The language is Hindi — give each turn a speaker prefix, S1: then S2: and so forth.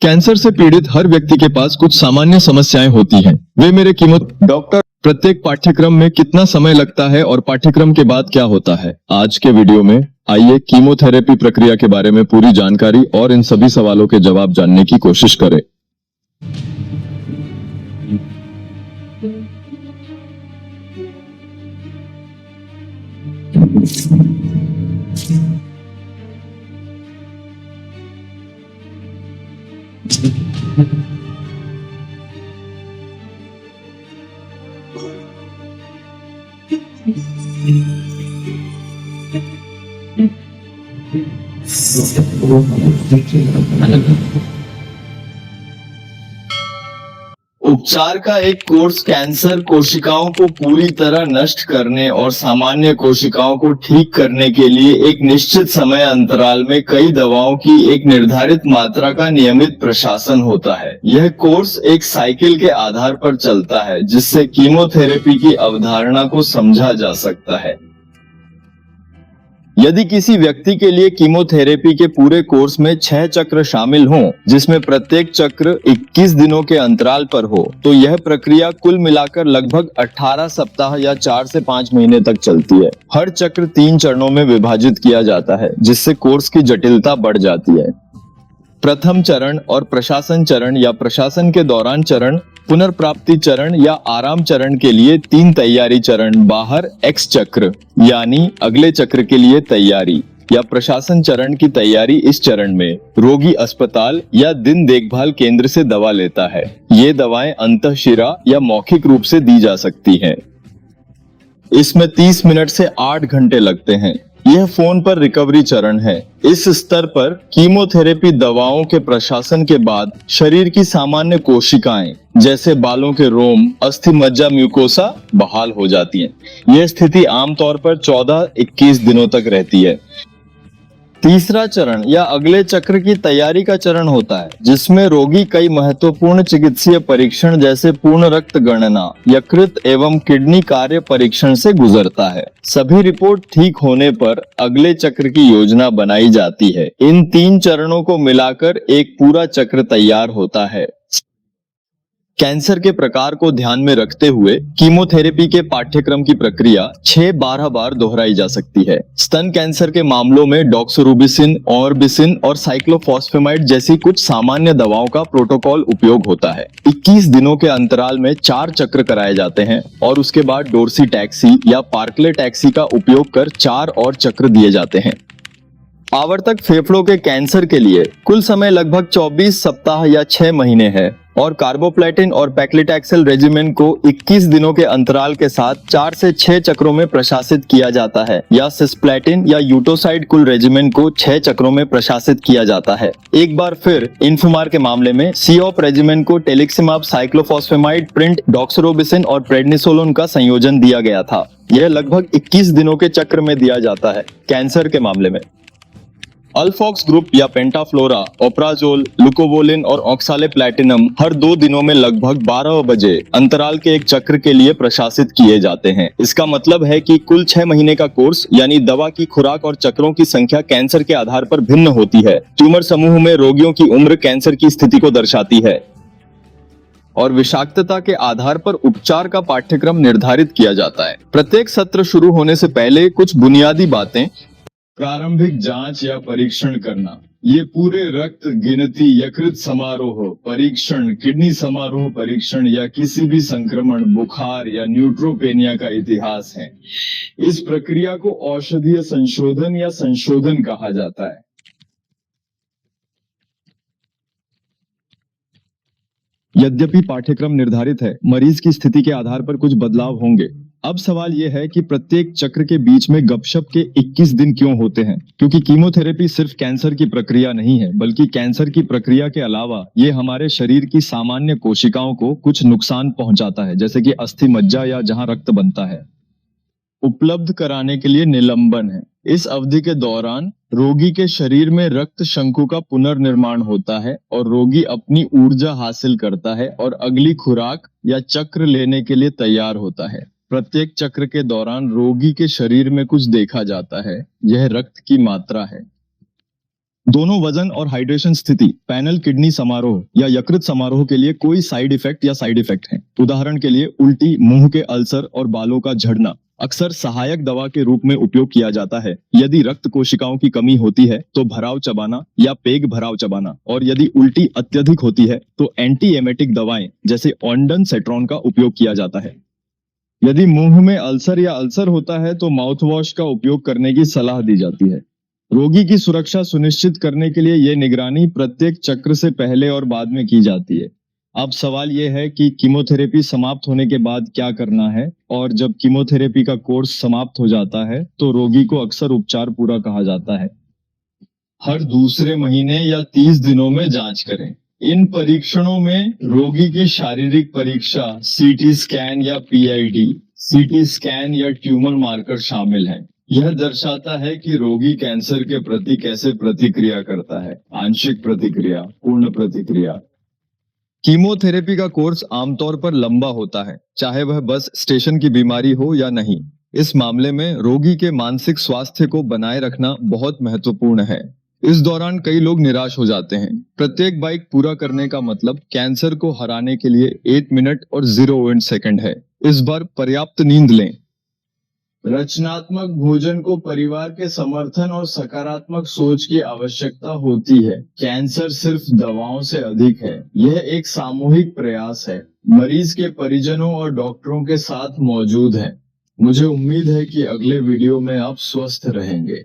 S1: कैंसर से पीड़ित हर व्यक्ति के पास कुछ सामान्य समस्याएं होती हैं। वे मेरे डॉक्टर प्रत्येक पाठ्यक्रम में कितना समय लगता है और पाठ्यक्रम के बाद क्या होता है। आज के वीडियो में आइए कीमोथेरेपी प्रक्रिया के बारे में पूरी जानकारी और इन सभी सवालों के जवाब जानने की कोशिश करें।
S2: उपचार का एक कोर्स कैंसर कोशिकाओं को पूरी तरह नष्ट करने और सामान्य कोशिकाओं को ठीक करने के लिए एक निश्चित समय अंतराल में कई दवाओं की एक निर्धारित मात्रा का नियमित प्रशासन होता है। यह कोर्स एक साइकिल के आधार पर चलता है, जिससे कीमोथेरेपी की अवधारणा को समझा जा सकता है। यदि किसी व्यक्ति के लिए कीमोथेरेपी के पूरे कोर्स में 6 चक्र शामिल हों, जिसमें प्रत्येक चक्र 21 दिनों के अंतराल पर हो, तो यह प्रक्रिया कुल मिलाकर लगभग 18 सप्ताह या 4 से 5 महीने तक चलती है। हर चक्र 3 चरणों में विभाजित किया जाता है, जिससे कोर्स की जटिलता बढ़ जाती है। प्रथम चरण और प्रशासन चरण या प्रशासन के दौरान चरण, पुनर्प्राप्ति चरण या आराम चरण के लिए 3 तैयारी चरण, बाहर X चक्र यानी अगले चक्र के लिए तैयारी या प्रशासन चरण की तैयारी। इस चरण में रोगी अस्पताल या दिन देखभाल केंद्र से दवा लेता है। ये दवाएं अंतःशिरा या मौखिक रूप से दी जा सकती हैं। इसमें 30 मिनट से 8 घंटे लगते हैं। यह फोन पर रिकवरी चरण है। इस स्तर पर कीमोथेरेपी दवाओं के प्रशासन के बाद शरीर की सामान्य कोशिकाएं जैसे बालों के रोम, अस्थि मज्जा, म्यूकोसा बहाल हो जाती हैं। यह स्थिति आमतौर पर 14-21 दिनों तक रहती है। तीसरा चरण या अगले चक्र की तैयारी का चरण होता है, जिसमें रोगी कई महत्वपूर्ण चिकित्सीय परीक्षण जैसे पूर्ण रक्त गणना, यकृत एवं किडनी कार्य परीक्षण से गुजरता है। सभी रिपोर्ट ठीक होने पर अगले चक्र की योजना बनाई जाती है। इन 3 चरणों को मिलाकर एक पूरा चक्र तैयार होता है। कैंसर के प्रकार को ध्यान में रखते हुए कीमोथेरेपी के पाठ्यक्रम की प्रक्रिया 6-12 बार दोहराई जा सकती है। स्तन कैंसर के मामलों में डॉक्सोरूबिसिन, ऑर्बिसिन और साइक्लोफॉस्फेमाइड जैसी कुछ सामान्य दवाओं का प्रोटोकॉल उपयोग होता है। 21 दिनों के अंतराल में 4 चक्र कराए जाते हैं और उसके बाद डोर्सीटैक्सी या पार्कलेटैक्सी का उपयोग कर 4 और चक्र दिए जाते हैं। आवर्तक फेफड़ों के कैंसर के लिए कुल समय लगभग 24 सप्ताह या 6 महीने है और कार्बोप्लेटिन और पैक्लिटैक्सेल रेजिमेन को 21 दिनों के अंतराल के साथ 4 से 6 चक्रों में प्रशासित किया जाता है, या सिस्प्लेटिन या यूटोसाइड कुल रेजिमेन को 6 चक्रों में प्रशासित किया जाता है। एक बार फिर इन्फुमार के मामले में सीओप रेजिमेन को टेलिक्सिमाब, साइक्लोफॉस्फेमाइड, प्रिंट, डॉक्सोरोबिसिन और प्रेडनिसोलोन का संयोजन दिया गया था। यह लगभग 21 दिनों के चक्र में दिया जाता है। कैंसर के मामले में अल्फॉक्स ग्रुप या पेंटाफ्लोरा, ओप्राजोल, लुकोवोलिन और ऑक्सालेप्लैटिनम हर 2 दिनों में लगभग 12 बजे अंतराल के एक चक्र के लिए प्रशासित किए जाते हैं। इसका मतलब है कि कुल 6 महीने का कोर्स यानी दवा की खुराक और चक्रों की संख्या कैंसर के आधार पर भिन्न होती है। ट्यूमर समूह में रोगियों की उम्र कैंसर की स्थिति को दर्शाती है और विषाक्तता के आधार पर उपचार का पाठ्यक्रम निर्धारित किया जाता है। प्रत्येक सत्र शुरू होने से पहले कुछ बुनियादी बातें।
S1: प्रारंभिक जांच या परीक्षण करना, ये पूरे रक्त गिनती, यकृत समारोह परीक्षण, किडनी समारोह परीक्षण या किसी भी संक्रमण, बुखार या न्यूट्रोपेनिया का इतिहास है। इस प्रक्रिया को औषधीय संशोधन या संशोधन कहा जाता है। यद्यपि पाठ्यक्रम निर्धारित है, मरीज की स्थिति के आधार पर कुछ बदलाव होंगे। अब सवाल यह है कि प्रत्येक चक्र के बीच में गपशप के 21 दिन क्यों होते हैं? क्योंकि कीमोथेरेपी सिर्फ कैंसर की प्रक्रिया नहीं है, बल्कि कैंसर की प्रक्रिया के अलावा ये हमारे शरीर की सामान्य कोशिकाओं को कुछ नुकसान पहुंचाता है, जैसे कि अस्थि मज्जा या जहां रक्त बनता है। उपलब्ध कराने के लिए निलंबन है। इस अवधि के दौरान रोगी के शरीर में रक्त शंकु का पुनर्निर्माण होता है और रोगी अपनी ऊर्जा हासिल करता है और अगली खुराक या चक्र लेने के लिए तैयार होता है। प्रत्येक चक्र के दौरान रोगी के शरीर में कुछ देखा जाता है, यह रक्त की मात्रा है। दोनों वजन और हाइड्रेशन स्थिति, पैनल किडनी समारोह या यकृत समारोह के लिए कोई साइड इफेक्ट या साइड इफेक्ट हैं। उदाहरण के लिए उल्टी, मुंह के अल्सर और बालों का झड़ना अक्सर सहायक दवा के रूप में उपयोग किया जाता है। यदि रक्त कोशिकाओं की कमी होती है तो भराव चबाना या पेग भराव चबाना, और यदि उल्टी अत्यधिक होती है तो एंटी एमेटिक दवाएं जैसे ऑन्डनसेट्रॉन का उपयोग किया जाता है। यदि मुंह में अल्सर या अल्सर होता है तो माउथवॉश का उपयोग करने की सलाह दी जाती है। रोगी की सुरक्षा सुनिश्चित करने के लिए यह निगरानी प्रत्येक चक्र से पहले और बाद में की जाती है। अब सवाल यह है कि कीमोथेरेपी समाप्त होने के बाद क्या करना है, और जब कीमोथेरेपी का कोर्स समाप्त हो जाता है तो रोगी को अक्सर उपचार पूरा कहा जाता है। हर दूसरे महीने या 30 दिनों में जांच करें। इन परीक्षणों में रोगी की शारीरिक परीक्षा, सीटी स्कैन या पीआईडी, सीटी स्कैन या ट्यूमर मार्कर शामिल हैं। यह दर्शाता है कि रोगी कैंसर के प्रति कैसे प्रतिक्रिया करता है, आंशिक प्रतिक्रिया, पूर्ण प्रतिक्रिया। कीमोथेरेपी का कोर्स आमतौर पर लंबा होता है, चाहे वह बस स्टेशन की बीमारी हो या नहीं। इस मामले में रोगी के मानसिक स्वास्थ्य को बनाए रखना बहुत महत्वपूर्ण है। इस दौरान कई लोग निराश हो जाते हैं। प्रत्येक बाइक पूरा करने का मतलब कैंसर को हराने के लिए 8 मिनट और 0 सेकंड है। इस बार पर्याप्त नींद लें। रचनात्मक भोजन को परिवार के समर्थन और सकारात्मक सोच की आवश्यकता होती है। कैंसर सिर्फ दवाओं से अधिक है, यह एक सामूहिक प्रयास है। मरीज के परिजनों और डॉक्टरों के साथ मौजूद है। मुझे उम्मीद है कि अगले वीडियो में आप स्वस्थ रहेंगे।